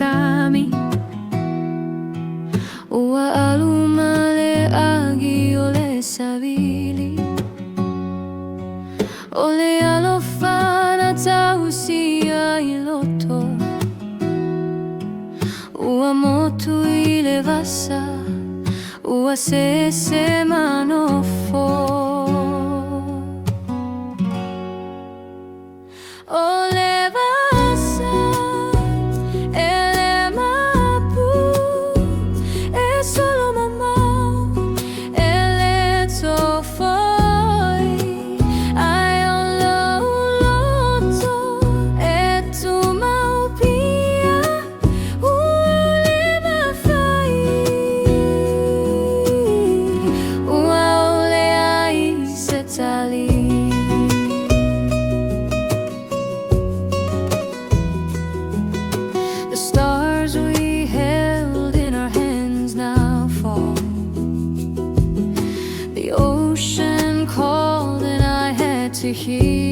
sami ua alumaleagi ole sarili ole alofana tausia I loto ua motu I le Vasa ua se manofo ole Vasa ele mapu e solo mamau ele to foi ai lo loto e tu mau pia ua le mafai ua ole ai se tali. The stars we held in our hands now fall. The ocean called and I had to hear